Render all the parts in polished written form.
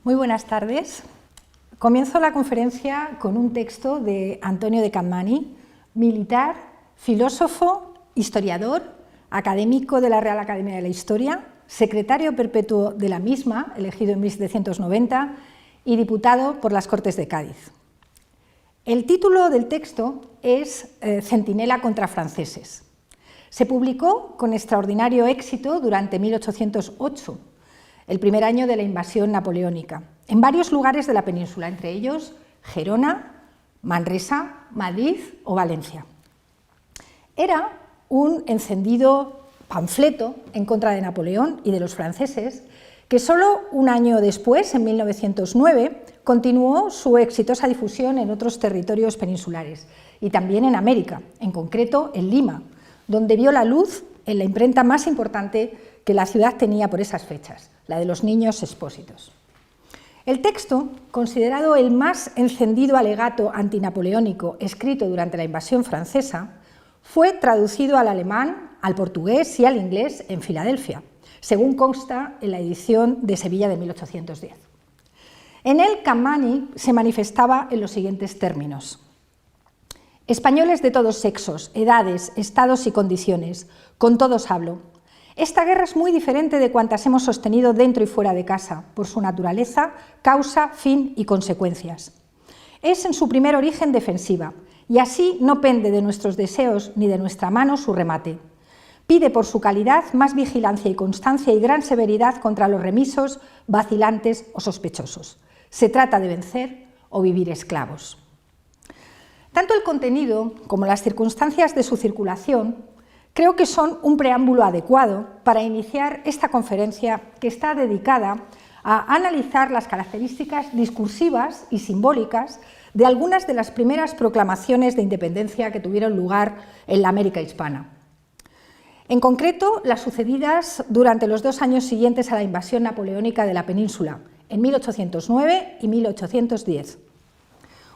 Muy buenas tardes. Comienzo la conferencia con un texto de Antonio de Capmany, militar, filósofo, historiador, académico de la Real Academia de la Historia, secretario perpetuo de la misma, elegido en 1790, y diputado por las Cortes de Cádiz. El título del texto es Centinela contra franceses. Se publicó con extraordinario éxito durante 1808, el primer año de la invasión napoleónica, en varios lugares de la península, entre ellos Gerona, Manresa, Madrid o Valencia. Era un encendido panfleto en contra de Napoleón y de los franceses, que solo un año después, en 1909, continuó su exitosa difusión en otros territorios peninsulares y también en América, en concreto en Lima, donde vio la luz en la imprenta más importante que la ciudad tenía por esas fechas, la de los Niños Expósitos. El texto, considerado el más encendido alegato antinapoleónico escrito durante la invasión francesa, fue traducido al alemán, al portugués y al inglés en Filadelfia, según consta en la edición de Sevilla de 1810. En él, Capmany se manifestaba en los siguientes términos: españoles de todos sexos, edades, estados y condiciones, con todos hablo. Esta guerra es muy diferente de cuantas hemos sostenido dentro y fuera de casa, por su naturaleza, causa, fin y consecuencias. Es en su primer origen defensiva, y así no pende de nuestros deseos ni de nuestra mano su remate. Pide por su calidad más vigilancia y constancia y gran severidad contra los remisos, vacilantes o sospechosos. Se trata de vencer o vivir esclavos. Tanto el contenido como las circunstancias de su circulación creo que son un preámbulo adecuado para iniciar esta conferencia, que está dedicada a analizar las características discursivas y simbólicas de algunas de las primeras proclamaciones de independencia que tuvieron lugar en la América hispana. En concreto, las sucedidas durante los 2 años siguientes a la invasión napoleónica de la península, en 1809 y 1810.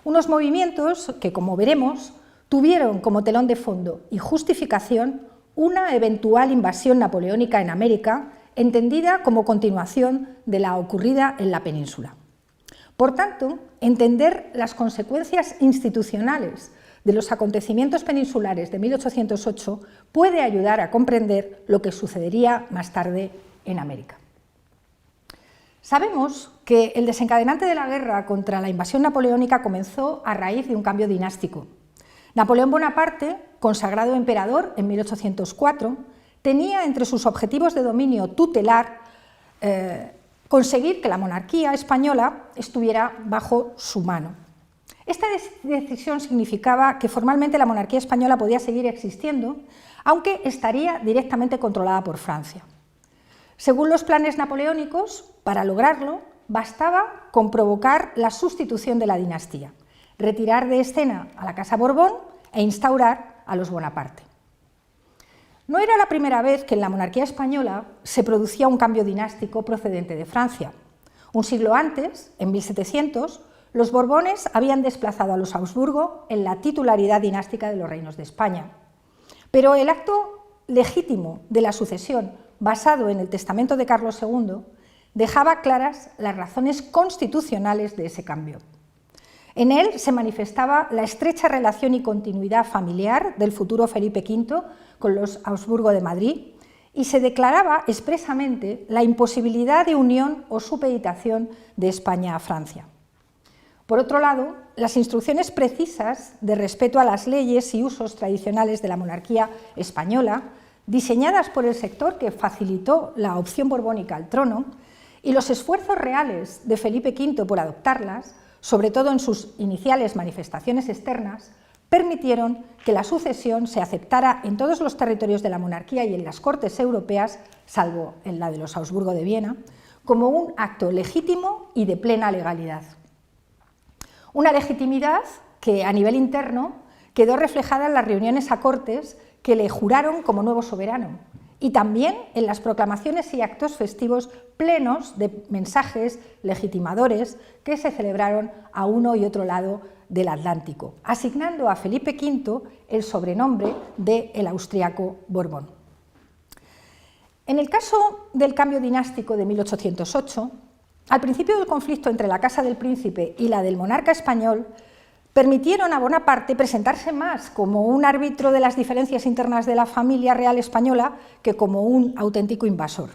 Unos movimientos que, como veremos, tuvieron como telón de fondo y justificación una eventual invasión napoleónica en América, entendida como continuación de la ocurrida en la península. Por tanto, entender las consecuencias institucionales de los acontecimientos peninsulares de 1808 puede ayudar a comprender lo que sucedería más tarde en América. Sabemos que el desencadenante de la guerra contra la invasión napoleónica comenzó a raíz de un cambio dinástico. Napoleón Bonaparte, consagrado emperador en 1804, tenía entre sus objetivos de dominio tutelar conseguir que la monarquía española estuviera bajo su mano. Esta decisión significaba que formalmente la monarquía española podía seguir existiendo, aunque estaría directamente controlada por Francia. Según los planes napoleónicos, para lograrlo, bastaba con provocar la sustitución de la dinastía, retirar de escena a la Casa Borbón e instaurar a los Bonaparte. No era la primera vez que en la monarquía española se producía un cambio dinástico procedente de Francia. Un siglo antes, en 1700, los Borbones habían desplazado a los Habsburgo en la titularidad dinástica de los reinos de España. Pero el acto legítimo de la sucesión, basado en el testamento de Carlos II, dejaba claras las razones constitucionales de ese cambio. En él se manifestaba la estrecha relación y continuidad familiar del futuro Felipe V con los Habsburgo de Madrid y se declaraba expresamente la imposibilidad de unión o supeditación de España a Francia. Por otro lado, las instrucciones precisas de respeto a las leyes y usos tradicionales de la monarquía española, diseñadas por el sector que facilitó la opción borbónica al trono, y los esfuerzos reales de Felipe V por adoptarlas, sobre todo en sus iniciales manifestaciones externas, permitieron que la sucesión se aceptara en todos los territorios de la monarquía y en las cortes europeas, salvo en la de los Habsburgo de Viena, como un acto legítimo y de plena legalidad. Una legitimidad que, a nivel interno, quedó reflejada en las reuniones a cortes que le juraron como nuevo soberano, y también en las proclamaciones y actos festivos plenos de mensajes legitimadores que se celebraron a uno y otro lado del Atlántico, asignando a Felipe V el sobrenombre de el austriaco Borbón. En el caso del cambio dinástico de 1808, al principio del conflicto entre la Casa del Príncipe y la del monarca español, permitieron a Bonaparte presentarse más como un árbitro de las diferencias internas de la familia real española que como un auténtico invasor.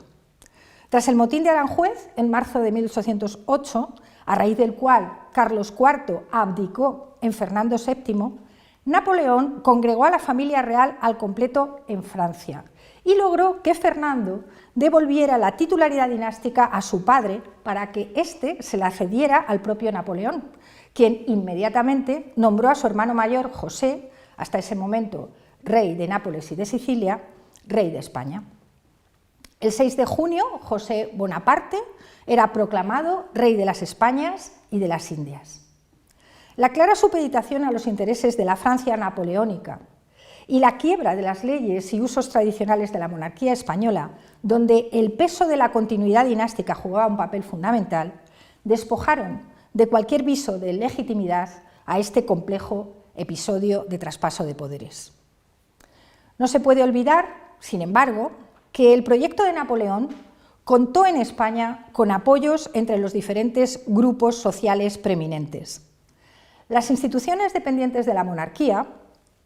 Tras el motín de Aranjuez, en marzo de 1808, a raíz del cual Carlos IV abdicó en Fernando VII, Napoleón congregó a la familia real al completo en Francia y logró que Fernando devolviera la titularidad dinástica a su padre para que éste se la cediera al propio Napoleón, quien inmediatamente nombró a su hermano mayor, José, hasta ese momento rey de Nápoles y de Sicilia, rey de España. El 6 de junio, José Bonaparte era proclamado rey de las Españas y de las Indias. La clara supeditación a los intereses de la Francia napoleónica y la quiebra de las leyes y usos tradicionales de la monarquía española, donde el peso de la continuidad dinástica jugaba un papel fundamental, despojaron de cualquier viso de legitimidad a este complejo episodio de traspaso de poderes. No se puede olvidar, sin embargo, que el proyecto de Napoleón contó en España con apoyos entre los diferentes grupos sociales preeminentes. Las instituciones dependientes de la monarquía,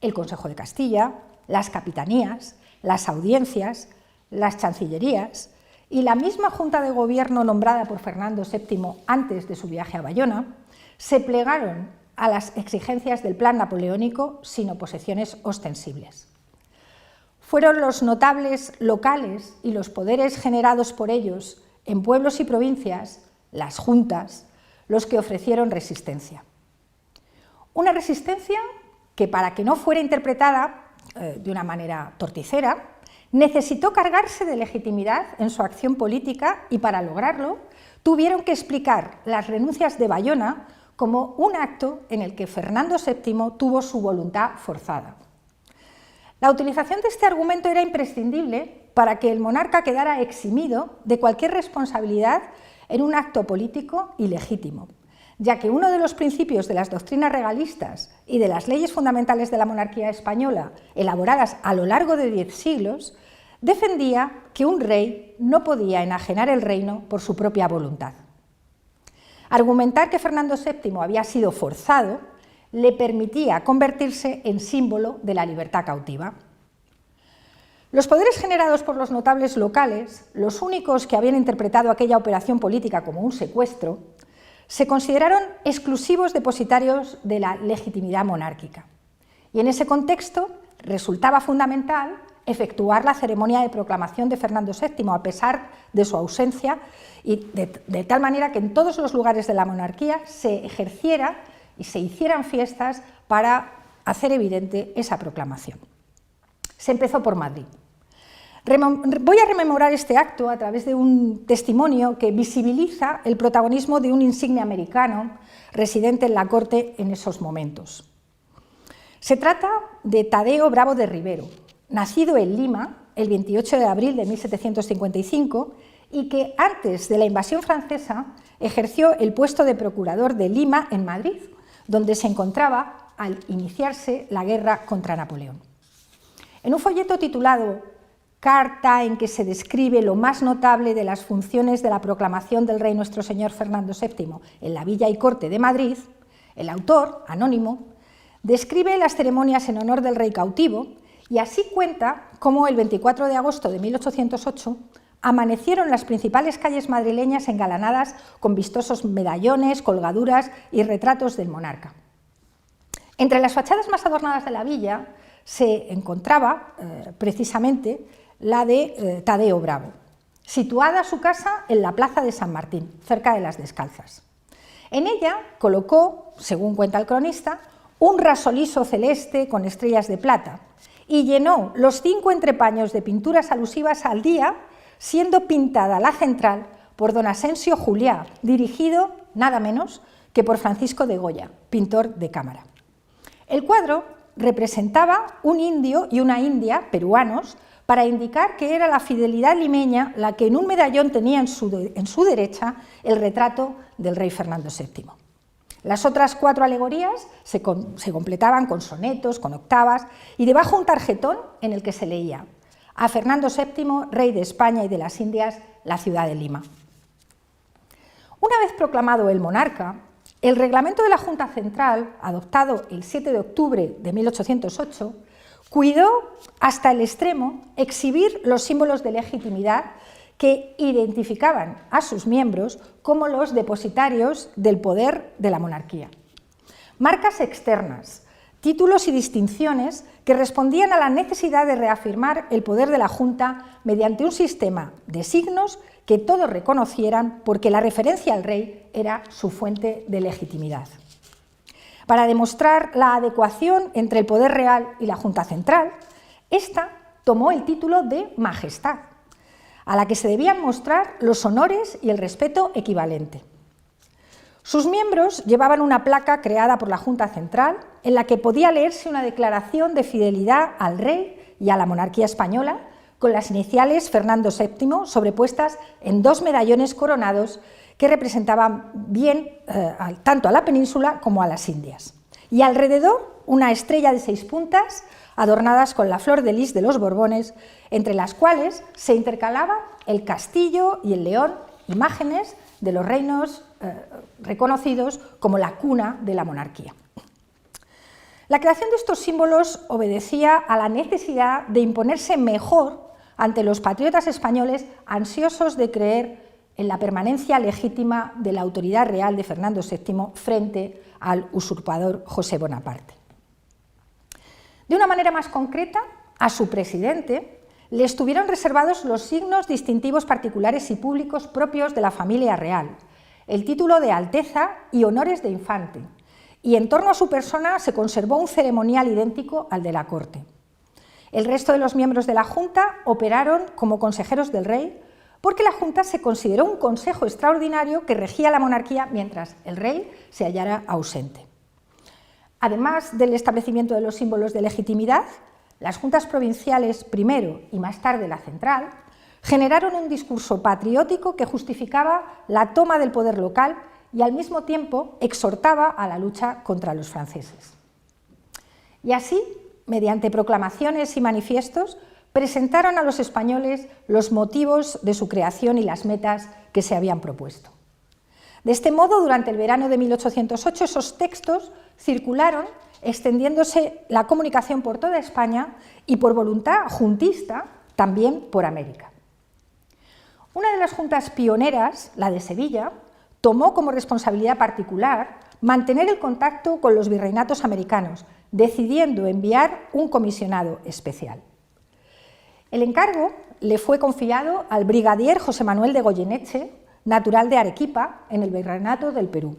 el Consejo de Castilla, las capitanías, las audiencias, las chancillerías y la misma Junta de Gobierno nombrada por Fernando VII antes de su viaje a Bayona, se plegaron a las exigencias del plan napoleónico sin oposiciones ostensibles. Fueron los notables locales y los poderes generados por ellos en pueblos y provincias, las juntas, los que ofrecieron resistencia. Una resistencia que, para que no fuera interpretada de una manera torticera, necesitó cargarse de legitimidad en su acción política y, para lograrlo, tuvieron que explicar las renuncias de Bayona como un acto en el que Fernando VII tuvo su voluntad forzada. La utilización de este argumento era imprescindible para que el monarca quedara eximido de cualquier responsabilidad en un acto político ilegítimo, ya que uno de los principios de las doctrinas regalistas y de las leyes fundamentales de la monarquía española, elaboradas a lo largo de 10 siglos, defendía que un rey no podía enajenar el reino por su propia voluntad. Argumentar que Fernando VII había sido forzado le permitía convertirse en símbolo de la libertad cautiva. Los poderes generados por los notables locales, los únicos que habían interpretado aquella operación política como un secuestro, se consideraron exclusivos depositarios de la legitimidad monárquica. Y en ese contexto resultaba fundamental efectuar la ceremonia de proclamación de Fernando VII, a pesar de su ausencia, y de tal manera que en todos los lugares de la monarquía se ejerciera y se hicieran fiestas para hacer evidente esa proclamación. Se empezó por Madrid. Voy a rememorar este acto a través de un testimonio que visibiliza el protagonismo de un insigne americano residente en la corte en esos momentos. Se trata de Tadeo Bravo de Rivero, nacido en Lima el 28 de abril de 1755 y que antes de la invasión francesa ejerció el puesto de procurador de Lima en Madrid, donde se encontraba al iniciarse la guerra contra Napoleón. En un folleto titulado Carta en que se describe lo más notable de las funciones de la proclamación del rey nuestro señor Fernando VII en la Villa y Corte de Madrid, el autor, anónimo, describe las ceremonias en honor del rey cautivo y así cuenta cómo el 24 de agosto de 1808 amanecieron las principales calles madrileñas engalanadas con vistosos medallones, colgaduras y retratos del monarca. Entre las fachadas más adornadas de la villa se encontraba precisamente la de Tadeo Bravo, situada su casa en la plaza de San Martín, cerca de las Descalzas. En ella colocó, según cuenta el cronista, un rasoliso celeste con estrellas de plata y llenó los 5 entrepaños de pinturas alusivas al día, siendo pintada la central por don Asensio Juliá, dirigido nada menos que por Francisco de Goya, pintor de cámara. El cuadro representaba un indio y una india peruanos para indicar que era la fidelidad limeña la que en un medallón tenía en su derecha el retrato del rey Fernando VII. Las otras 4 alegorías se completaban con sonetos, con octavas y debajo un tarjetón en el que se leía: a Fernando VII, rey de España y de las Indias, la ciudad de Lima. Una vez proclamado el monarca, el reglamento de la Junta Central, adoptado el 7 de octubre de 1808, cuidó hasta el extremo exhibir los símbolos de legitimidad que identificaban a sus miembros como los depositarios del poder de la monarquía. Marcas externas, títulos y distinciones que respondían a la necesidad de reafirmar el poder de la Junta mediante un sistema de signos que todos reconocieran porque la referencia al rey era su fuente de legitimidad. Para demostrar la adecuación entre el poder real y la Junta Central, ésta tomó el título de Majestad, a la que se debían mostrar los honores y el respeto equivalente. Sus miembros llevaban una placa creada por la Junta Central en la que podía leerse una declaración de fidelidad al rey y a la monarquía española con las iniciales Fernando VII sobrepuestas en 2 medallones coronados que representaban bien tanto a la península como a las Indias. Y alrededor una estrella de 6 puntas adornadas con la flor de lis de los Borbones, entre las cuales se intercalaba el castillo y el león, imágenes de los reinos reconocidos como la cuna de la monarquía. La creación de estos símbolos obedecía a la necesidad de imponerse mejor ante los patriotas españoles ansiosos de creer en la permanencia legítima de la autoridad real de Fernando VII frente al usurpador José Bonaparte. De una manera más concreta, a su presidente le estuvieron reservados los signos distintivos particulares y públicos propios de la familia real, el título de Alteza y honores de infante, y en torno a su persona se conservó un ceremonial idéntico al de la corte. El resto de los miembros de la Junta operaron como consejeros del rey, porque la Junta se consideró un consejo extraordinario que regía la monarquía mientras el rey se hallara ausente. Además del establecimiento de los símbolos de legitimidad, las juntas provinciales primero y más tarde la central generaron un discurso patriótico que justificaba la toma del poder local y al mismo tiempo exhortaba a la lucha contra los franceses. Y así, mediante proclamaciones y manifiestos, presentaron a los españoles los motivos de su creación y las metas que se habían propuesto. De este modo, durante el verano de 1808, esos textos circularon, extendiéndose la comunicación por toda España y, por voluntad juntista, también por América. Una de las juntas pioneras, la de Sevilla, tomó como responsabilidad particular mantener el contacto con los virreinatos americanos, decidiendo enviar un comisionado especial. El encargo le fue confiado al brigadier José Manuel de Goyeneche, natural de Arequipa, en el Virreinato del Perú.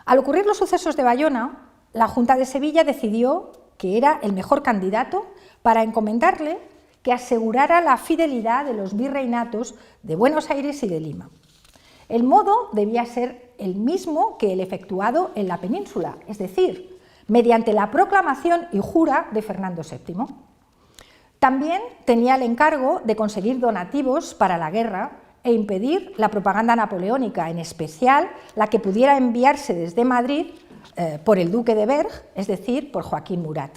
Al ocurrir los sucesos de Bayona, la Junta de Sevilla decidió que era el mejor candidato para encomendarle que asegurara la fidelidad de los virreinatos de Buenos Aires y de Lima. El modo debía ser el mismo que el efectuado en la península, es decir, mediante la proclamación y jura de Fernando VII. También tenía el encargo de conseguir donativos para la guerra e impedir la propaganda napoleónica, en especial la que pudiera enviarse desde Madrid por el duque de Berg, es decir, por Joaquín Murat.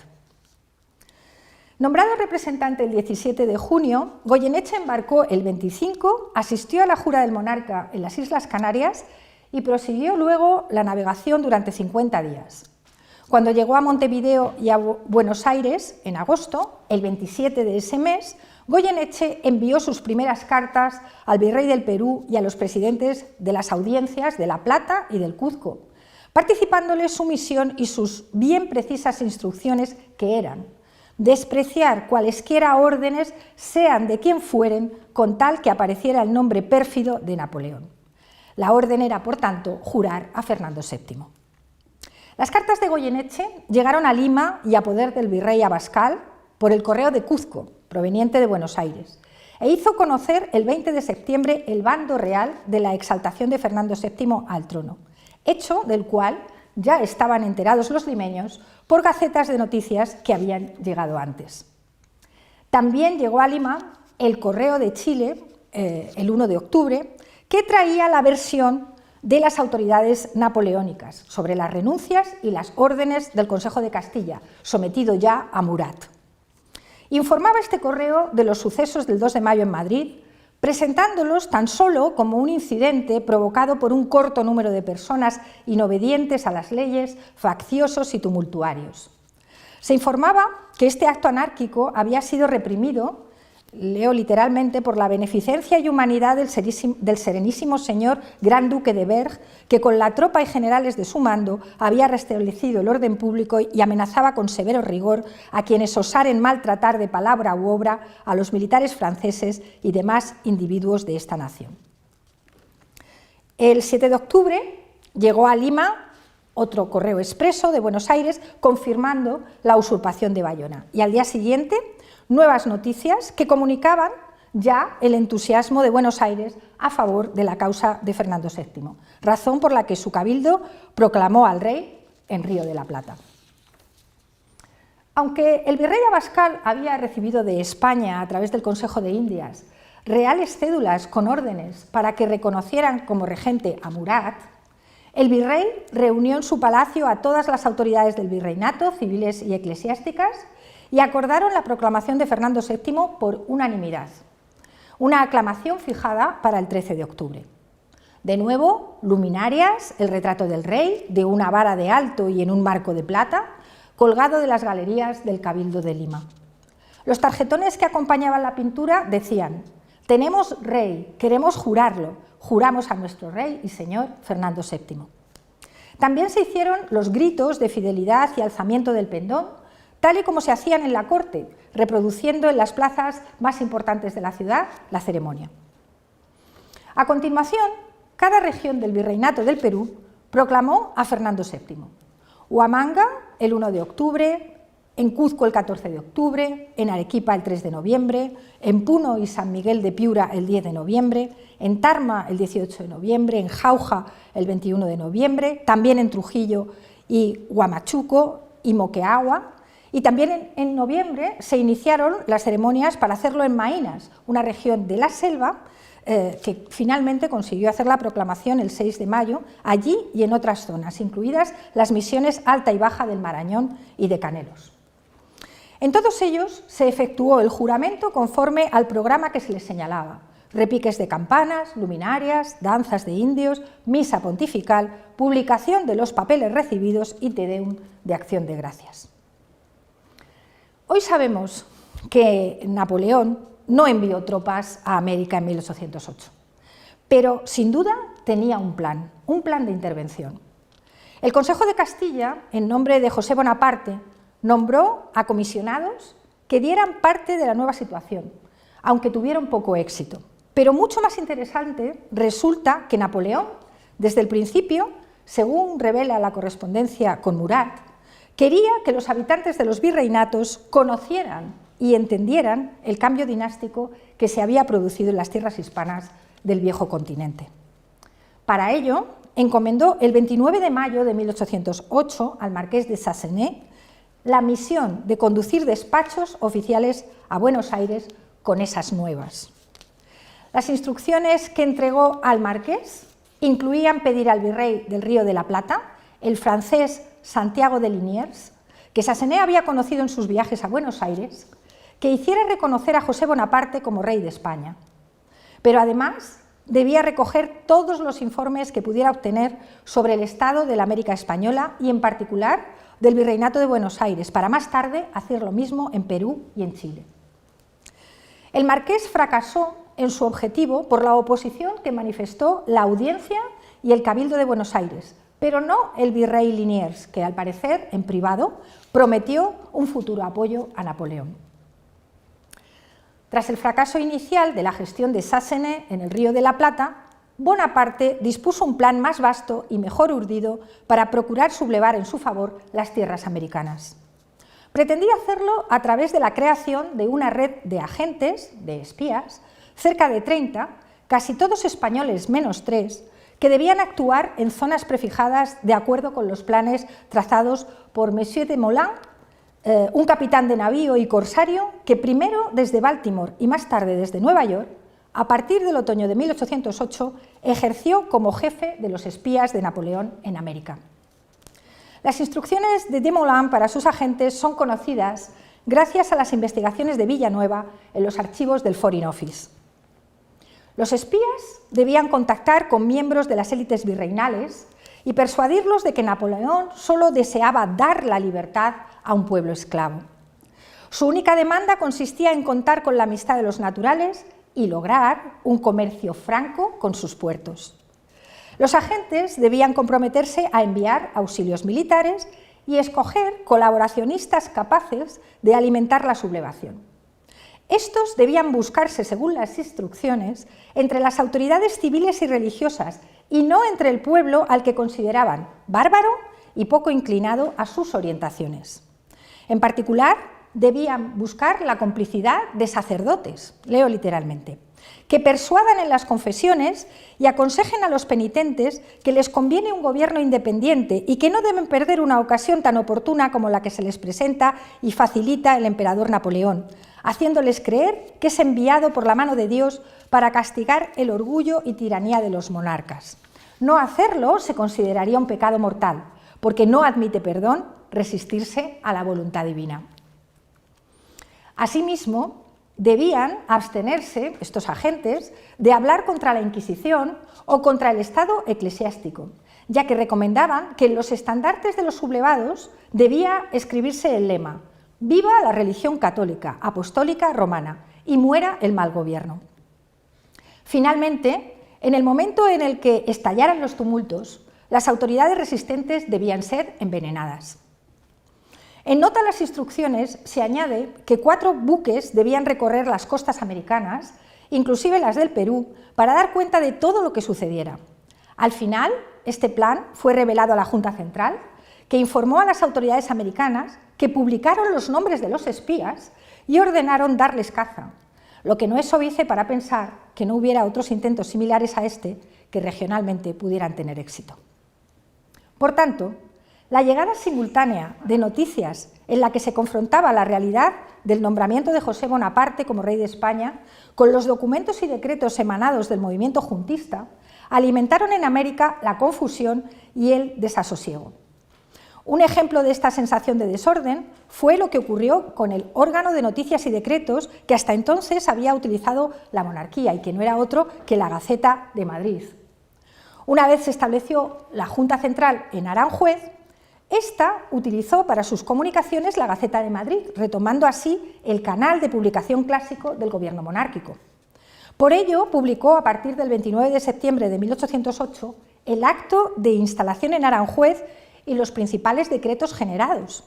Nombrado representante el 17 de junio, Goyeneche embarcó el 25, asistió a la jura del monarca en las Islas Canarias y prosiguió luego la navegación durante 50 días. Cuando llegó a Montevideo y a Buenos Aires, en agosto, el 27 de ese mes, Goyeneche envió sus primeras cartas al virrey del Perú y a los presidentes de las audiencias de La Plata y del Cuzco, participándoles su misión y sus bien precisas instrucciones que eran despreciar cualesquiera órdenes, sean de quien fueren, con tal que apareciera el nombre pérfido de Napoleón. La orden era, por tanto, jurar a Fernando VII. Las cartas de Goyeneche llegaron a Lima y a poder del virrey Abascal por el correo de Cuzco, proveniente de Buenos Aires, e hizo conocer el 20 de septiembre el bando real de la exaltación de Fernando VII al trono, hecho del cual ya estaban enterados los limeños por gacetas de noticias que habían llegado antes. También llegó a Lima el correo de Chile, el 1 de octubre, que traía la versión de las autoridades napoleónicas sobre las renuncias y las órdenes del Consejo de Castilla, sometido ya a Murat. Informaba este correo de los sucesos del 2 de mayo en Madrid, presentándolos tan solo como un incidente provocado por un corto número de personas inobedientes a las leyes, facciosos y tumultuarios. Se informaba que este acto anárquico había sido reprimido, leo literalmente, por la beneficencia y humanidad del serenísimo señor Gran Duque de Berg, que con la tropa y generales de su mando había restablecido el orden público y amenazaba con severo rigor a quienes osaren maltratar de palabra u obra a los militares franceses y demás individuos de esta nación. El 7 de octubre llegó a Lima otro correo expreso de Buenos Aires confirmando la usurpación de Bayona, y al día siguiente nuevas noticias que comunicaban ya el entusiasmo de Buenos Aires a favor de la causa de Fernando VII, razón por la que su cabildo proclamó al rey en Río de la Plata. Aunque el virrey Abascal había recibido de España, a través del Consejo de Indias, reales cédulas con órdenes para que reconocieran como regente a Murat, el virrey reunió en su palacio a todas las autoridades del virreinato, civiles y eclesiásticas, y acordaron la proclamación de Fernando VII por unanimidad, una aclamación fijada para el 13 de octubre. De nuevo, luminarias, el retrato del rey, de una vara de alto y en un marco de plata, colgado de las galerías del Cabildo de Lima. Los tarjetones que acompañaban la pintura decían: «Tenemos rey, queremos jurarlo, juramos a nuestro rey y señor Fernando VII». También se hicieron los gritos de fidelidad y alzamiento del pendón, tal y como se hacían en la corte, reproduciendo en las plazas más importantes de la ciudad la ceremonia. A continuación, cada región del Virreinato del Perú proclamó a Fernando VII. Huamanga el 1 de octubre, en Cuzco el 14 de octubre, en Arequipa el 3 de noviembre, en Puno y San Miguel de Piura el 10 de noviembre, en Tarma el 18 de noviembre, en Jauja el 21 de noviembre, también en Trujillo y Huamachuco y Moquegua, y también en noviembre se iniciaron las ceremonias para hacerlo en Mainas, una región de la selva que finalmente consiguió hacer la proclamación el 6 de mayo, allí y en otras zonas, incluidas las misiones Alta y Baja del Marañón y de Canelos. En todos ellos se efectuó el juramento conforme al programa que se les señalaba: repiques de campanas, luminarias, danzas de indios, misa pontifical, publicación de los papeles recibidos y te deum de acción de gracias. Hoy sabemos que Napoleón no envió tropas a América en 1808, pero sin duda tenía un plan de intervención. El Consejo de Castilla, en nombre de José Bonaparte, nombró a comisionados que dieran parte de la nueva situación, aunque tuvieron poco éxito. Pero mucho más interesante resulta que Napoleón, desde el principio, según revela la correspondencia con Murat, quería que los habitantes de los virreinatos conocieran y entendieran el cambio dinástico que se había producido en las tierras hispanas del viejo continente. Para ello, encomendó el 29 de mayo de 1808 al marqués de Sassenet la misión de conducir despachos oficiales a Buenos Aires con esas nuevas. Las instrucciones que entregó al marqués incluían pedir al virrey del Río de la Plata, el francés Santiago de Liniers, que Sassenet había conocido en sus viajes a Buenos Aires, que hiciera reconocer a José Bonaparte como rey de España. Pero además debía recoger todos los informes que pudiera obtener sobre el estado de la América española y en particular del Virreinato de Buenos Aires, para más tarde hacer lo mismo en Perú y en Chile. El marqués fracasó en su objetivo por la oposición que manifestó la audiencia y el Cabildo de Buenos Aires, pero no el virrey Liniers, que al parecer, en privado, prometió un futuro apoyo a Napoleón. Tras el fracaso inicial de la gestión de Sassenet en el Río de la Plata, Bonaparte dispuso un plan más vasto y mejor urdido para procurar sublevar en su favor las tierras americanas. Pretendía hacerlo a través de la creación de una red de agentes, de espías, cerca de 30, casi todos españoles menos 3, que debían actuar en zonas prefijadas de acuerdo con los planes trazados por Monsieur de Molin, un capitán de navío y corsario que primero desde Baltimore y más tarde desde Nueva York, a partir del otoño de 1808, ejerció como jefe de los espías de Napoleón en América. Las instrucciones de Molin para sus agentes son conocidas gracias a las investigaciones de Villanueva en los archivos del Foreign Office. Los espías debían contactar con miembros de las élites virreinales y persuadirlos de que Napoleón solo deseaba dar la libertad a un pueblo esclavo. Su única demanda consistía en contar con la amistad de los naturales y lograr un comercio franco con sus puertos. Los agentes debían comprometerse a enviar auxilios militares y escoger colaboracionistas capaces de alimentar la sublevación. Estos debían buscarse, según las instrucciones, entre las autoridades civiles y religiosas y no entre el pueblo al que consideraban bárbaro y poco inclinado a sus orientaciones. En particular, debían buscar la complicidad de sacerdotes, leo literalmente, que persuadan en las confesiones y aconsejen a los penitentes que les conviene un gobierno independiente y que no deben perder una ocasión tan oportuna como la que se les presenta y facilita el emperador Napoleón, haciéndoles creer que es enviado por la mano de Dios para castigar el orgullo y tiranía de los monarcas. No hacerlo se consideraría un pecado mortal, porque no admite perdón resistirse a la voluntad divina. Asimismo, debían abstenerse, estos agentes, de hablar contra la Inquisición o contra el Estado eclesiástico, ya que recomendaban que en los estandartes de los sublevados debía escribirse el lema: «Viva la religión católica, apostólica, romana, y muera el mal gobierno». Finalmente, en el momento en el que estallaran los tumultos, las autoridades resistentes debían ser envenenadas. En nota a las instrucciones se añade que 4 buques debían recorrer las costas americanas, inclusive las del Perú, para dar cuenta de todo lo que sucediera. Al final, este plan fue revelado a la Junta Central, que informó a las autoridades americanas, que publicaron los nombres de los espías y ordenaron darles caza, lo que no es óbice para pensar que no hubiera otros intentos similares a este que regionalmente pudieran tener éxito. Por tanto, la llegada simultánea de noticias en la que se confrontaba la realidad del nombramiento de José Bonaparte como rey de España con los documentos y decretos emanados del movimiento juntista alimentaron en América la confusión y el desasosiego. Un ejemplo de esta sensación de desorden fue lo que ocurrió con el órgano de noticias y decretos que hasta entonces había utilizado la monarquía y que no era otro que la Gaceta de Madrid. Una vez se estableció la Junta Central en Aranjuez, esta utilizó para sus comunicaciones la Gaceta de Madrid, retomando así el canal de publicación clásico del gobierno monárquico. Por ello, publicó a partir del 29 de septiembre de 1808 el acto de instalación en Aranjuez y los principales decretos generados.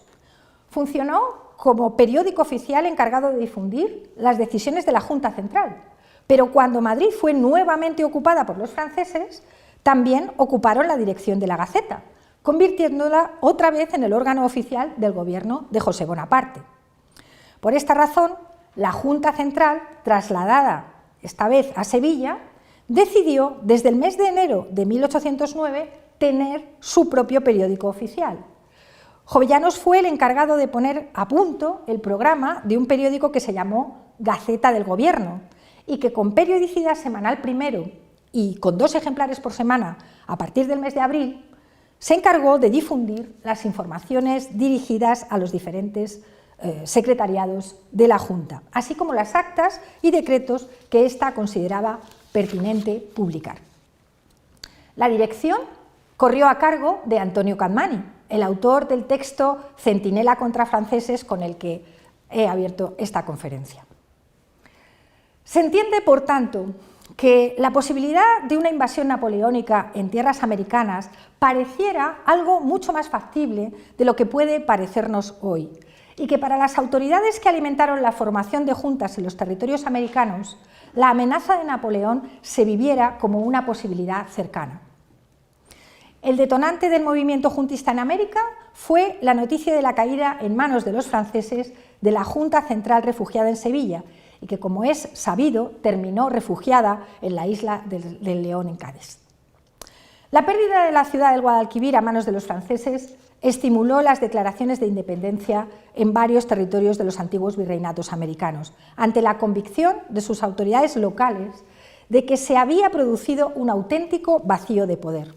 Funcionó como periódico oficial encargado de difundir las decisiones de la Junta Central, pero cuando Madrid fue nuevamente ocupada por los franceses, también ocuparon la dirección de la Gaceta, convirtiéndola otra vez en el órgano oficial del gobierno de José Bonaparte. Por esta razón, la Junta Central, trasladada esta vez a Sevilla, decidió desde el mes de enero de 1809 tener su propio periódico oficial. Jovellanos fue el encargado de poner a punto el programa de un periódico que se llamó Gaceta del Gobierno y que con periodicidad semanal primero y con 2 ejemplares por semana a partir del mes de abril, se encargó de difundir las informaciones dirigidas a los diferentes secretariados de la Junta, así como las actas y decretos que ésta consideraba pertinente publicar. La dirección corrió a cargo de Antonio Capmany, el autor del texto Centinela contra franceses con el que he abierto esta conferencia. Se entiende, por tanto, que la posibilidad de una invasión napoleónica en tierras americanas pareciera algo mucho más factible de lo que puede parecernos hoy, y que para las autoridades que alimentaron la formación de juntas en los territorios americanos, la amenaza de Napoleón se viviera como una posibilidad cercana. El detonante del movimiento juntista en América fue la noticia de la caída en manos de los franceses de la Junta Central refugiada en Sevilla, y que, como es sabido, terminó refugiada en la isla del León, en Cádiz. La pérdida de la ciudad del Guadalquivir a manos de los franceses estimuló las declaraciones de independencia en varios territorios de los antiguos virreinatos americanos, ante la convicción de sus autoridades locales de que se había producido un auténtico vacío de poder.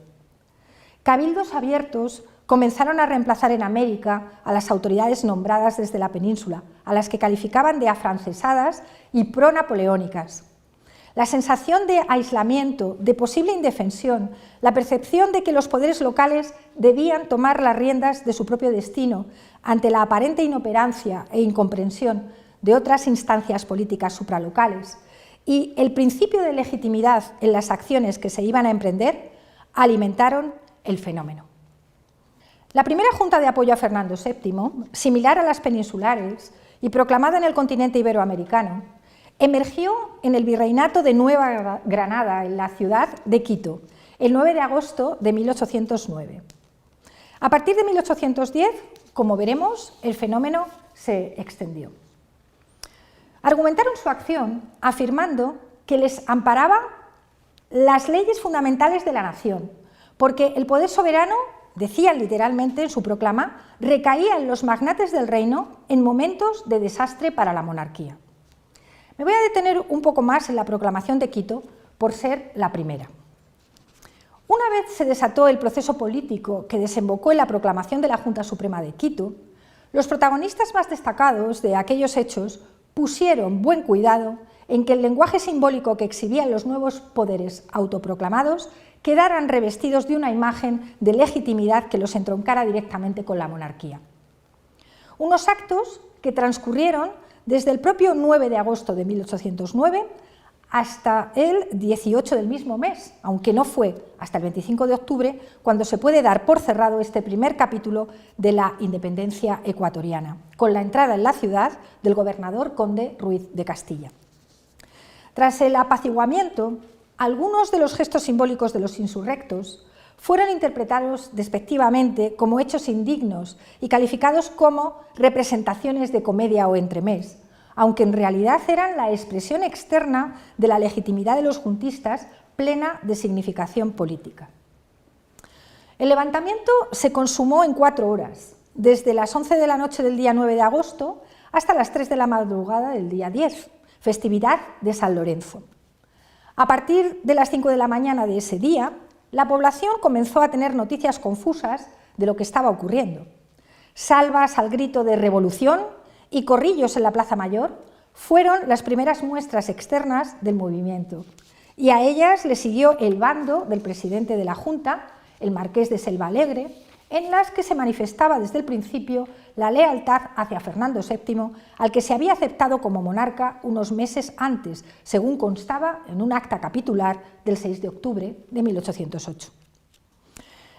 Cabildos abiertos comenzaron a reemplazar en América a las autoridades nombradas desde la península, a las que calificaban de afrancesadas y pro-napoleónicas. La sensación de aislamiento, de posible indefensión, la percepción de que los poderes locales debían tomar las riendas de su propio destino ante la aparente inoperancia e incomprensión de otras instancias políticas supralocales y el principio de legitimidad en las acciones que se iban a emprender alimentaron el fenómeno. La primera Junta de Apoyo a Fernando VII, similar a las peninsulares y proclamada en el continente iberoamericano, emergió en el Virreinato de Nueva Granada, en la ciudad de Quito, el 9 de agosto de 1809. A partir de 1810, como veremos, el fenómeno se extendió. Argumentaron su acción afirmando que les amparaba las leyes fundamentales de la nación, porque el poder soberano, decían literalmente en su proclama, recaía en los magnates del reino en momentos de desastre para la monarquía. Me voy a detener un poco más en la proclamación de Quito por ser la primera. Una vez se desató el proceso político que desembocó en la proclamación de la Junta Suprema de Quito, los protagonistas más destacados de aquellos hechos pusieron buen cuidado en que el lenguaje simbólico que exhibían los nuevos poderes autoproclamados quedaran revestidos de una imagen de legitimidad que los entroncara directamente con la monarquía. Unos actos que transcurrieron desde el propio 9 de agosto de 1809 hasta el 18 del mismo mes, aunque no fue hasta el 25 de octubre cuando se puede dar por cerrado este primer capítulo de la independencia ecuatoriana, con la entrada en la ciudad del gobernador conde Ruiz de Castilla. Tras el apaciguamiento, algunos de los gestos simbólicos de los insurrectos fueron interpretados despectivamente como hechos indignos y calificados como representaciones de comedia o entremés, aunque en realidad eran la expresión externa de la legitimidad de los juntistas plena de significación política. El levantamiento se consumó en 4 horas, desde las 11 de la noche del día 9 de agosto hasta las 3 de la madrugada del día 10, festividad de San Lorenzo. A partir de las 5 de la mañana de ese día, la población comenzó a tener noticias confusas de lo que estaba ocurriendo. Salvas al grito de revolución y corrillos en la Plaza Mayor fueron las primeras muestras externas del movimiento, y a ellas le siguió el bando del presidente de la Junta, el marqués de Selvalegre, en las que se manifestaba desde el principio la lealtad hacia Fernando VII, al que se había aceptado como monarca unos meses antes, según constaba en un acta capitular del 6 de octubre de 1808.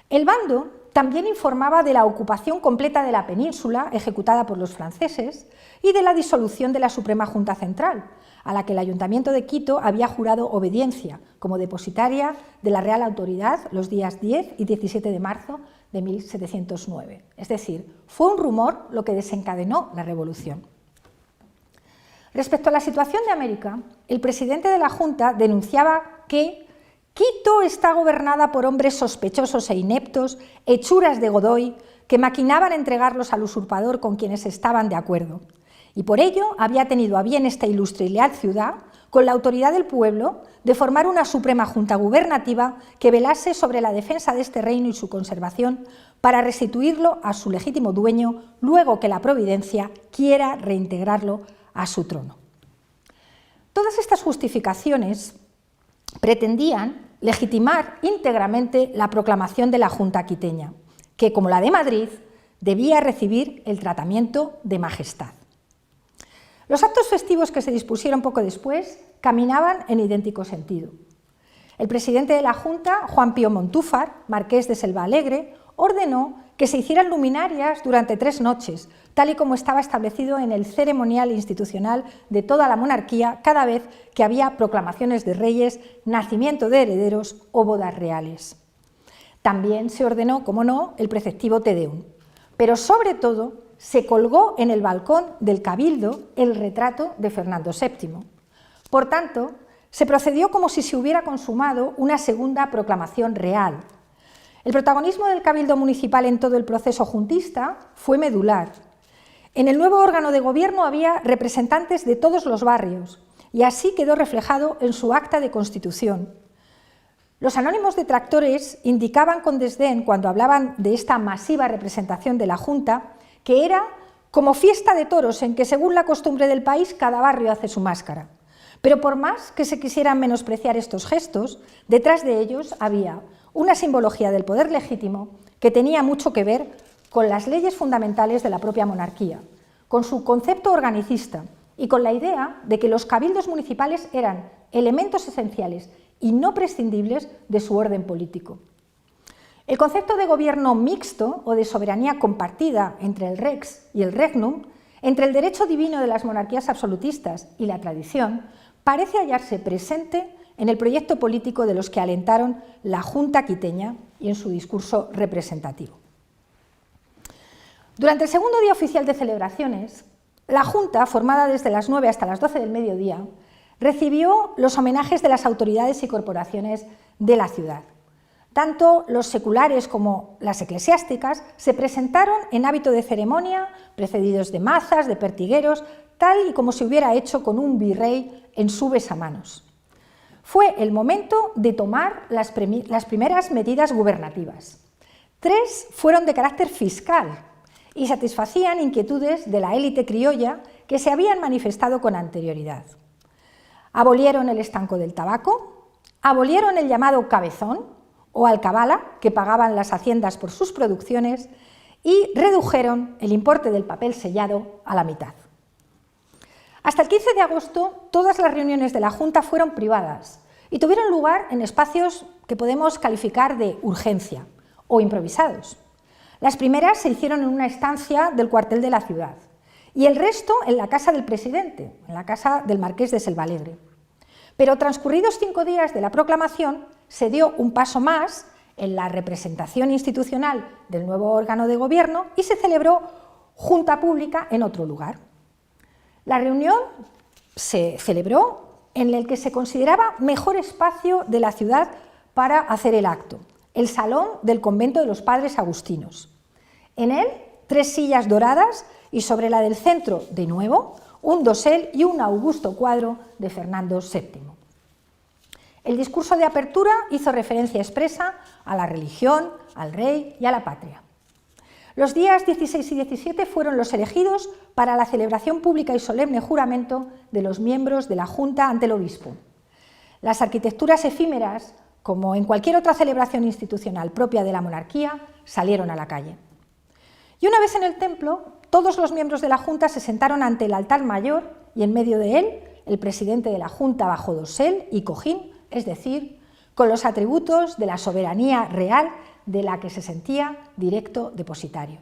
El bando también informaba de la ocupación completa de la península ejecutada por los franceses y de la disolución de la Suprema Junta Central, a la que el Ayuntamiento de Quito había jurado obediencia como depositaria de la Real Autoridad los días 10 y 17 de marzo de 1709. Es decir, fue un rumor lo que desencadenó la revolución. Respecto a la situación de América, el presidente de la Junta denunciaba que Quito está gobernada por hombres sospechosos e ineptos, hechuras de Godoy, que maquinaban entregarlos al usurpador con quienes estaban de acuerdo. Y por ello había tenido a bien esta ilustre y leal ciudad, con la autoridad del pueblo, de formar una suprema junta gubernativa que velase sobre la defensa de este reino y su conservación para restituirlo a su legítimo dueño luego que la providencia quiera reintegrarlo a su trono. Todas estas justificaciones pretendían legitimar íntegramente la proclamación de la Junta quiteña, que, como la de Madrid, debía recibir el tratamiento de majestad. Los actos festivos que se dispusieron poco después caminaban en idéntico sentido. El presidente de la Junta, Juan Pío Montúfar, marqués de Selvalegre, ordenó que se hicieran luminarias durante 3 noches, tal y como estaba establecido en el ceremonial institucional de toda la monarquía cada vez que había proclamaciones de reyes, nacimiento de herederos o bodas reales. También se ordenó, como no, el preceptivo Te Deum, pero sobre todo se colgó en el balcón del Cabildo el retrato de Fernando VII. Por tanto, se procedió como si se hubiera consumado una segunda proclamación real. El protagonismo del Cabildo Municipal en todo el proceso juntista fue medular. En el nuevo órgano de gobierno había representantes de todos los barrios, y así quedó reflejado en su acta de constitución. Los anónimos detractores indicaban con desdén, cuando hablaban de esta masiva representación de la Junta, que era como fiesta de toros en que, según la costumbre del país, cada barrio hace su máscara. Pero por más que se quisieran menospreciar estos gestos, detrás de ellos había una simbología del poder legítimo que tenía mucho que ver con las leyes fundamentales de la propia monarquía, con su concepto organicista y con la idea de que los cabildos municipales eran elementos esenciales y no prescindibles de su orden político. El concepto de gobierno mixto o de soberanía compartida entre el rex y el regnum, entre el derecho divino de las monarquías absolutistas y la tradición, parece hallarse presente en el proyecto político de los que alentaron la Junta quiteña y en su discurso representativo. Durante el segundo día oficial de celebraciones, la Junta, formada desde las 9 hasta las 12 del mediodía, recibió los homenajes de las autoridades y corporaciones de la ciudad. Tanto los seculares como las eclesiásticas se presentaron en hábito de ceremonia, precedidos de mazas, de pertigueros, tal y como se hubiera hecho con un virrey en su besamanos. Fue el momento de tomar las primeras medidas gubernativas. 3 fueron de carácter fiscal y satisfacían inquietudes de la élite criolla que se habían manifestado con anterioridad. Abolieron el estanco del tabaco, abolieron el llamado cabezón o alcabala, que pagaban las haciendas por sus producciones, y redujeron el importe del papel sellado a la mitad. Hasta el 15 de agosto, todas las reuniones de la Junta fueron privadas y tuvieron lugar en espacios que podemos calificar de urgencia o improvisados. Las primeras se hicieron en una estancia del cuartel de la ciudad y el resto en la casa del presidente, en la casa del marqués de Selvalegre. Pero transcurridos 5 días de la proclamación, se dio un paso más en la representación institucional del nuevo órgano de gobierno y se celebró junta pública en otro lugar. La reunión se celebró en el que se consideraba mejor espacio de la ciudad para hacer el acto, el salón del convento de los padres agustinos. En él, 3 sillas doradas y sobre la del centro, de nuevo, un dosel y un augusto cuadro de Fernando VII. El discurso de apertura hizo referencia expresa a la religión, al rey y a la patria. Los días 16 y 17 fueron los elegidos para la celebración pública y solemne juramento de los miembros de la Junta ante el obispo. Las arquitecturas efímeras, como en cualquier otra celebración institucional propia de la monarquía, salieron a la calle. Y una vez en el templo, todos los miembros de la Junta se sentaron ante el altar mayor y en medio de él, el presidente de la Junta bajo dosel y cojín, es decir, con los atributos de la soberanía real de la que se sentía directo depositario.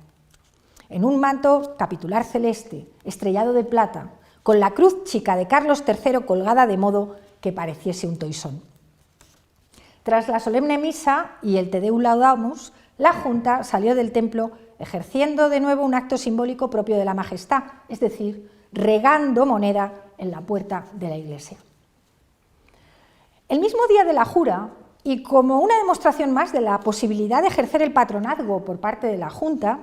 En un manto capitular celeste, estrellado de plata, con la cruz chica de Carlos III colgada de modo que pareciese un toisón. Tras la solemne misa y el Te Deum Laudamus, la Junta salió del templo ejerciendo de nuevo un acto simbólico propio de la majestad, es decir, regando moneda en la puerta de la iglesia. El mismo día de la jura, y como una demostración más de la posibilidad de ejercer el patronazgo por parte de la Junta,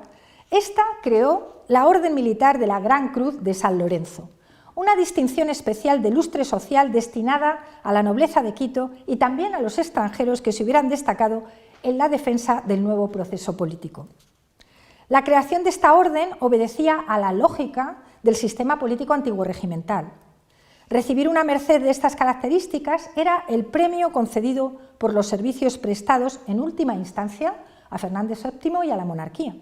esta creó la Orden Militar de la Gran Cruz de San Lorenzo, una distinción especial de lustre social destinada a la nobleza de Quito y también a los extranjeros que se hubieran destacado en la defensa del nuevo proceso político. La creación de esta orden obedecía a la lógica del sistema político antiguo regimental. Recibir una merced de estas características era el premio concedido por los servicios prestados en última instancia a Fernández VII y a la monarquía.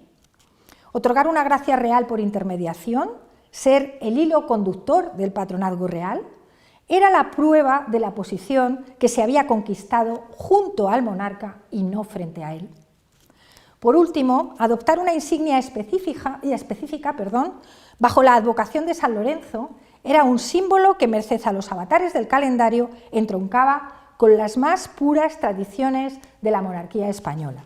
Otorgar una gracia real por intermediación, ser el hilo conductor del patronazgo real, era la prueba de la posición que se había conquistado junto al monarca y no frente a él. Por último, adoptar una insignia específica bajo la advocación de San Lorenzo era un símbolo que, merced a los avatares del calendario, entroncaba con las más puras tradiciones de la monarquía española.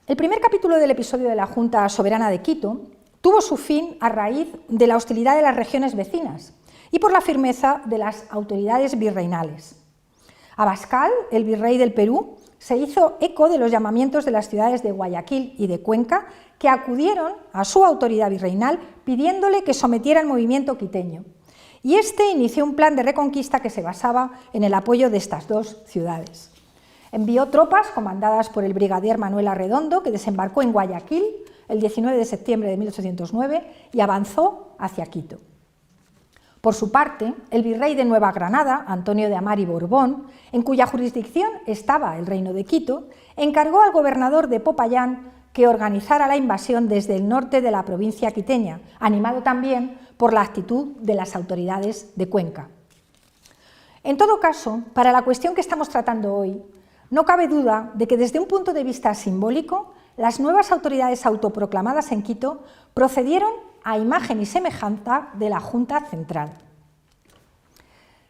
El primer capítulo del episodio de la Junta Soberana de Quito tuvo su fin a raíz de la hostilidad de las regiones vecinas y por la firmeza de las autoridades virreinales. Abascal, el virrey del Perú, se hizo eco de los llamamientos de las ciudades de Guayaquil y de Cuenca, que acudieron a su autoridad virreinal pidiéndole que sometiera el movimiento quiteño. Y este inició un plan de reconquista que se basaba en el apoyo de estas 2 ciudades. Envió tropas comandadas por el brigadier Manuel Arredondo, que desembarcó en Guayaquil el 19 de septiembre de 1809 y avanzó hacia Quito. Por su parte, el virrey de Nueva Granada, Antonio de Amar y Borbón, en cuya jurisdicción estaba el reino de Quito, encargó al gobernador de Popayán que organizara la invasión desde el norte de la provincia quiteña, animado también por la actitud de las autoridades de Cuenca. En todo caso, para la cuestión que estamos tratando hoy, no cabe duda de que desde un punto de vista simbólico, las nuevas autoridades autoproclamadas en Quito procedieron a imagen y semejanza de la Junta Central.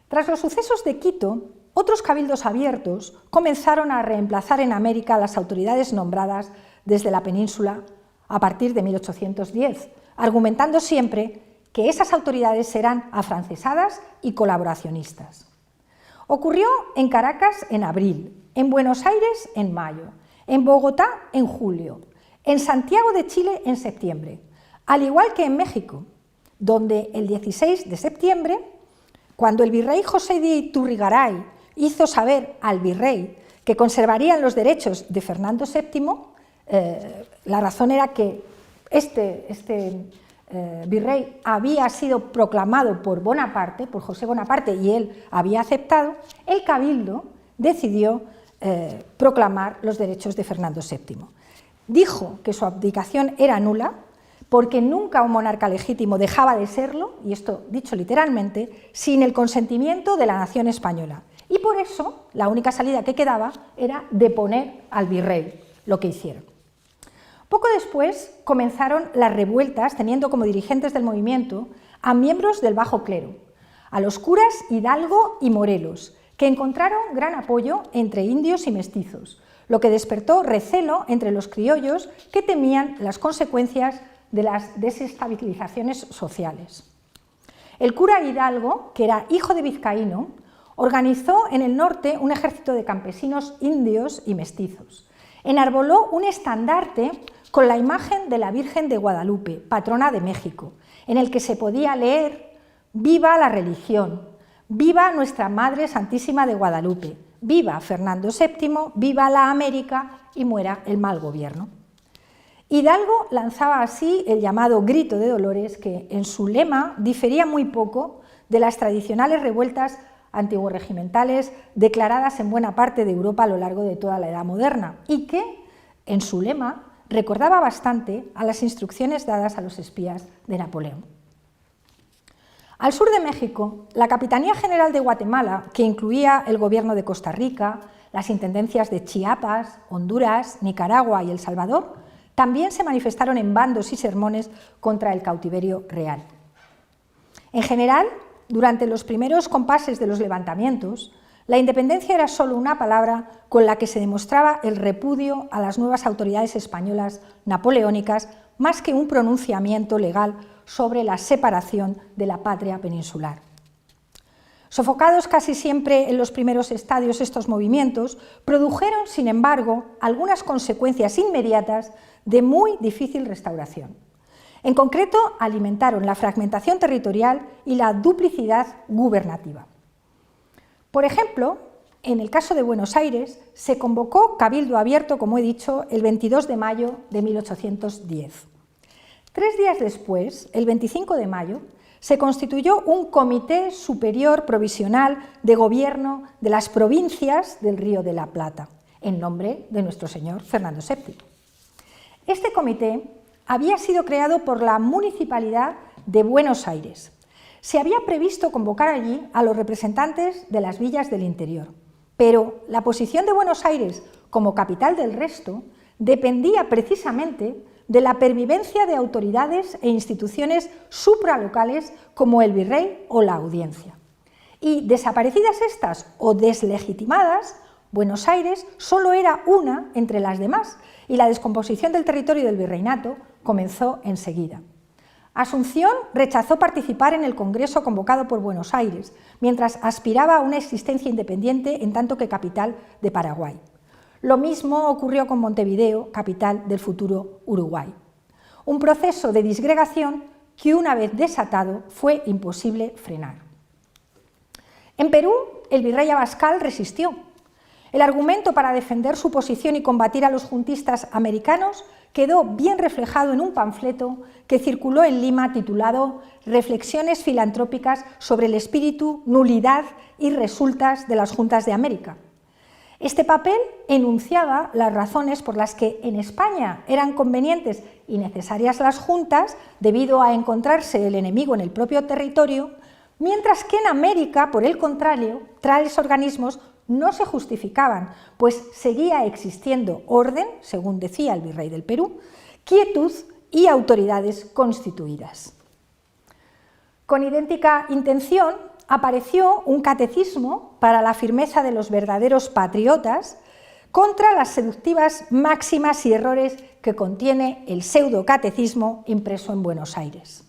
Tras los sucesos de Quito, otros cabildos abiertos comenzaron a reemplazar en América a las autoridades nombradas desde la península a partir de 1810, argumentando siempre que esas autoridades eran afrancesadas y colaboracionistas. Ocurrió en Caracas en abril, en Buenos Aires en mayo, en Bogotá en julio, en Santiago de Chile en septiembre, al igual que en México, donde el 16 de septiembre, cuando el virrey José de Iturrigaray hizo saber al virrey que conservarían los derechos de Fernando VII, la razón era que este virrey había sido proclamado por Bonaparte, por José Bonaparte, y él había aceptado, el cabildo decidió proclamar los derechos de Fernando VII. Dijo que su abdicación era nula, porque nunca un monarca legítimo dejaba de serlo, y esto dicho literalmente, sin el consentimiento de la nación española. Y por eso la única salida que quedaba era deponer al virrey, lo que hicieron. Poco después comenzaron las revueltas, teniendo como dirigentes del movimiento a miembros del bajo clero, a los curas Hidalgo y Morelos, que encontraron gran apoyo entre indios y mestizos, lo que despertó recelo entre los criollos que temían las consecuencias de las desestabilizaciones sociales. El cura Hidalgo, que era hijo de vizcaíno, organizó en el norte un ejército de campesinos indios y mestizos. Enarboló un estandarte con la imagen de la Virgen de Guadalupe, patrona de México, en el que se podía leer: «Viva la religión, viva nuestra Madre Santísima de Guadalupe, viva Fernando VII, viva la América y muera el mal gobierno». Hidalgo lanzaba así el llamado Grito de Dolores, que en su lema difería muy poco de las tradicionales revueltas antiguorregimentales declaradas en buena parte de Europa a lo largo de toda la Edad Moderna, y que, en su lema, recordaba bastante a las instrucciones dadas a los espías de Napoleón. Al sur de México, la Capitanía General de Guatemala, que incluía el gobierno de Costa Rica, las intendencias de Chiapas, Honduras, Nicaragua y El Salvador, también se manifestaron en bandos y sermones contra el cautiverio real. En general, durante los primeros compases de los levantamientos, la independencia era solo una palabra con la que se demostraba el repudio a las nuevas autoridades españolas napoleónicas, más que un pronunciamiento legal sobre la separación de la patria peninsular. Sofocados casi siempre en los primeros estadios estos movimientos, produjeron, sin embargo, algunas consecuencias inmediatas de muy difícil restauración. En concreto, alimentaron la fragmentación territorial y la duplicidad gubernativa. Por ejemplo, en el caso de Buenos Aires, se convocó cabildo abierto, como he dicho, el 22 de mayo de 1810. 3 días después, el 25 de mayo, se constituyó un Comité Superior Provisional de Gobierno de las provincias del Río de la Plata, en nombre de nuestro señor Fernando VII. Este comité había sido creado por la Municipalidad de Buenos Aires. Se había previsto convocar allí a los representantes de las villas del interior, pero la posición de Buenos Aires como capital del resto dependía precisamente de la pervivencia de autoridades e instituciones supralocales como el virrey o la audiencia. Y desaparecidas estas o deslegitimadas, Buenos Aires solo era una entre las demás, y la descomposición del territorio del virreinato comenzó enseguida. Asunción rechazó participar en el congreso convocado por Buenos Aires, mientras aspiraba a una existencia independiente en tanto que capital de Paraguay. Lo mismo ocurrió con Montevideo, capital del futuro Uruguay. Un proceso de disgregación que, una vez desatado, fue imposible frenar. En Perú, el virrey Abascal resistió. El argumento para defender su posición y combatir a los juntistas americanos quedó bien reflejado en un panfleto que circuló en Lima titulado Reflexiones filantrópicas sobre el espíritu, nulidad y resultas de las Juntas de América. Este papel enunciaba las razones por las que en España eran convenientes y necesarias las juntas debido a encontrarse el enemigo en el propio territorio, mientras que en América, por el contrario, tales organismos no se justificaban, pues seguía existiendo orden, según decía el virrey del Perú, quietud y autoridades constituidas. Con idéntica intención, apareció un catecismo para la firmeza de los verdaderos patriotas contra las seductivas máximas y errores que contiene el pseudo-catecismo impreso en Buenos Aires.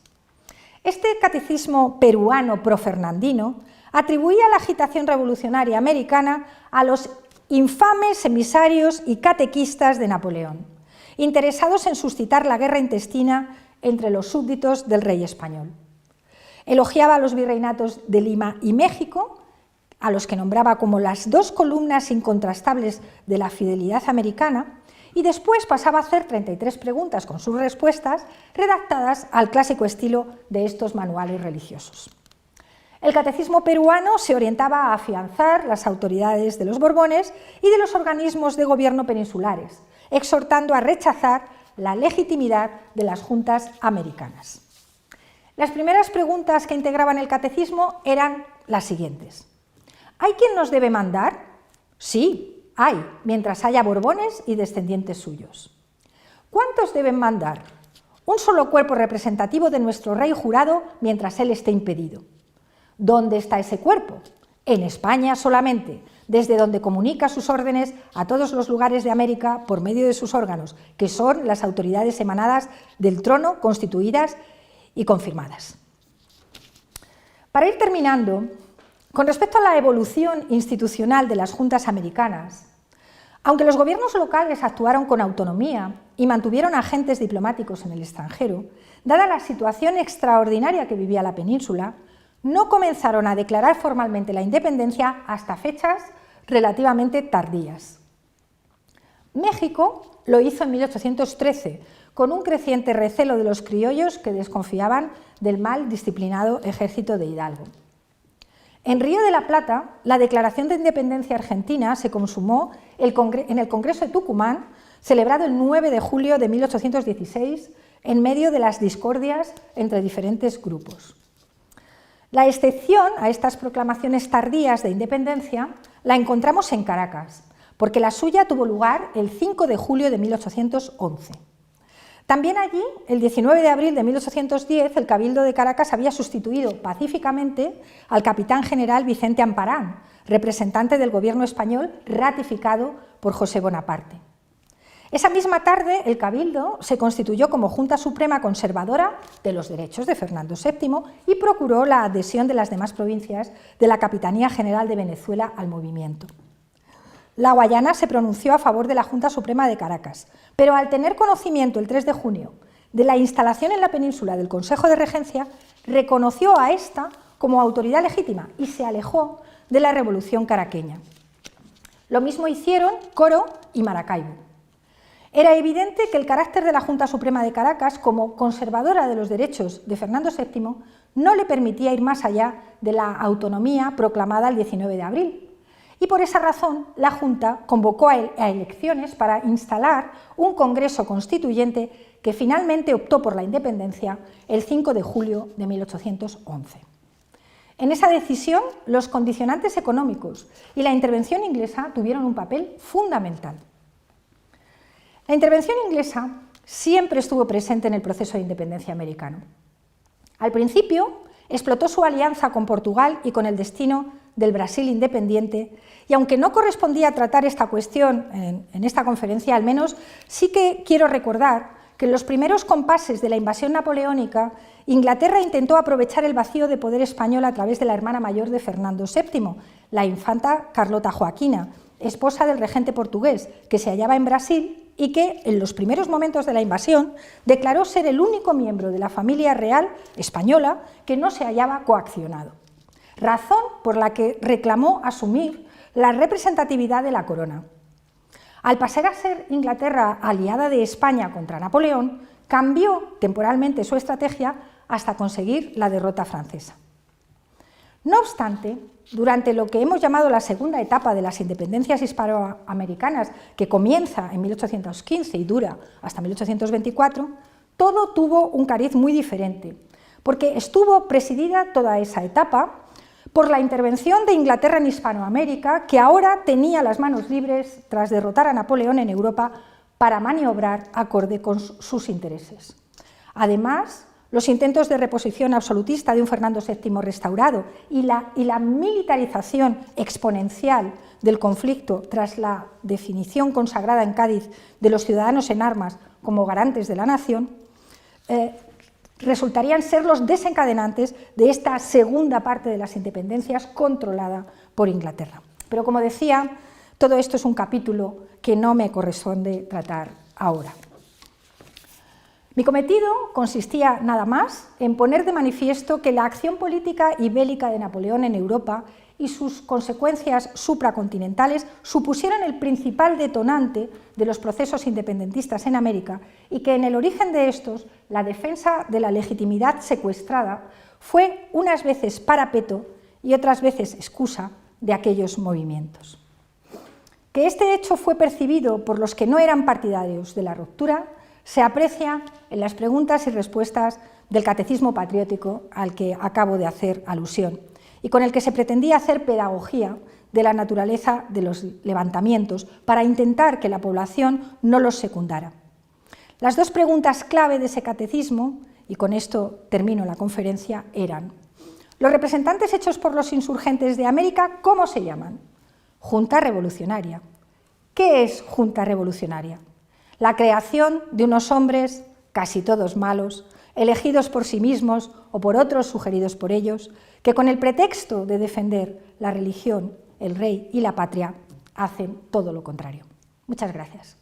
Este catecismo peruano profernandino atribuía la agitación revolucionaria americana a los infames emisarios y catequistas de Napoleón, interesados en suscitar la guerra intestina entre los súbditos del rey español. Elogiaba a los virreinatos de Lima y México, a los que nombraba como las dos columnas incontrastables de la fidelidad americana, y después pasaba a hacer 33 preguntas con sus respuestas, redactadas al clásico estilo de estos manuales religiosos. El catecismo peruano se orientaba a afianzar las autoridades de los Borbones y de los organismos de gobierno peninsulares, exhortando a rechazar la legitimidad de las juntas americanas. Las primeras preguntas que integraban el catecismo eran las siguientes. ¿Hay quien nos debe mandar? Sí, hay, mientras haya Borbones y descendientes suyos. ¿Cuántos deben mandar? Un solo cuerpo representativo de nuestro rey jurado mientras él esté impedido. ¿Dónde está ese cuerpo? En España solamente, desde donde comunica sus órdenes a todos los lugares de América por medio de sus órganos, que son las autoridades emanadas del trono, constituidas y confirmadas. Para ir terminando, con respecto a la evolución institucional de las juntas americanas, aunque los gobiernos locales actuaron con autonomía y mantuvieron agentes diplomáticos en el extranjero, dada la situación extraordinaria que vivía la península, no comenzaron a declarar formalmente la independencia hasta fechas relativamente tardías. México lo hizo en 1813, con un creciente recelo de los criollos que desconfiaban del mal disciplinado ejército de Hidalgo. En Río de la Plata, la declaración de independencia argentina se consumó en el Congreso de Tucumán, celebrado el 9 de julio de 1816, en medio de las discordias entre diferentes grupos. La excepción a estas proclamaciones tardías de independencia la encontramos en Caracas, porque la suya tuvo lugar el 5 de julio de 1811. También allí, el 19 de abril de 1810, el Cabildo de Caracas había sustituido pacíficamente al capitán general Vicente Amparán, representante del gobierno español ratificado por José Bonaparte. Esa misma tarde, el Cabildo se constituyó como Junta Suprema Conservadora de los derechos de Fernando VII y procuró la adhesión de las demás provincias de la Capitanía General de Venezuela al movimiento. La Guayana se pronunció a favor de la Junta Suprema de Caracas, pero al tener conocimiento el 3 de junio de la instalación en la península del Consejo de Regencia, reconoció a esta como autoridad legítima y se alejó de la revolución caraqueña. Lo mismo hicieron Coro y Maracaibo. Era evidente que el carácter de la Junta Suprema de Caracas, como conservadora de los derechos de Fernando VII, no le permitía ir más allá de la autonomía proclamada el 19 de abril. Y por esa razón, la Junta convocó a elecciones para instalar un Congreso Constituyente que finalmente optó por la independencia el 5 de julio de 1811. En esa decisión, los condicionantes económicos y la intervención inglesa tuvieron un papel fundamental. La intervención inglesa siempre estuvo presente en el proceso de independencia americano. Al principio, explotó su alianza con Portugal y con el destino del Brasil independiente, y aunque no correspondía tratar esta cuestión en esta conferencia, al menos sí que quiero recordar que en los primeros compases de la invasión napoleónica, Inglaterra intentó aprovechar el vacío de poder español a través de la hermana mayor de Fernando VII, la infanta Carlota Joaquina, esposa del regente portugués, que se hallaba en Brasil y que, en los primeros momentos de la invasión, declaró ser el único miembro de la familia real española que no se hallaba coaccionado, razón por la que reclamó asumir la representatividad de la corona. Al pasar a ser Inglaterra aliada de España contra Napoleón, cambió temporalmente su estrategia hasta conseguir la derrota francesa. No obstante, durante lo que hemos llamado la segunda etapa de las independencias hispanoamericanas, que comienza en 1815 y dura hasta 1824, todo tuvo un cariz muy diferente, porque estuvo presidida toda esa etapa por la intervención de Inglaterra en Hispanoamérica, que ahora tenía las manos libres tras derrotar a Napoleón en Europa para maniobrar acorde con sus intereses. Además, los intentos de reposición absolutista de un Fernando VII restaurado y la militarización exponencial del conflicto tras la definición consagrada en Cádiz de los ciudadanos en armas como garantes de la nación, resultarían ser los desencadenantes de esta segunda parte de las independencias controlada por Inglaterra. Pero como decía, todo esto es un capítulo que no me corresponde tratar ahora. Mi cometido consistía nada más en poner de manifiesto que la acción política y bélica de Napoleón en Europa y sus consecuencias supracontinentales supusieron el principal detonante de los procesos independentistas en América y que en el origen de estos la defensa de la legitimidad secuestrada fue unas veces parapeto y otras veces excusa de aquellos movimientos. Que este hecho fue percibido por los que no eran partidarios de la ruptura se aprecia en las preguntas y respuestas del Catecismo Patriótico al que acabo de hacer alusión y con el que se pretendía hacer pedagogía de la naturaleza de los levantamientos para intentar que la población no los secundara. Las dos preguntas clave de ese catecismo, y con esto termino la conferencia, eran: ¿los representantes hechos por los insurgentes de América cómo se llaman? Junta Revolucionaria. ¿Qué es Junta Revolucionaria? La creación de unos hombres, casi todos malos, elegidos por sí mismos o por otros sugeridos por ellos, que con el pretexto de defender la religión, el rey y la patria, hacen todo lo contrario. Muchas gracias.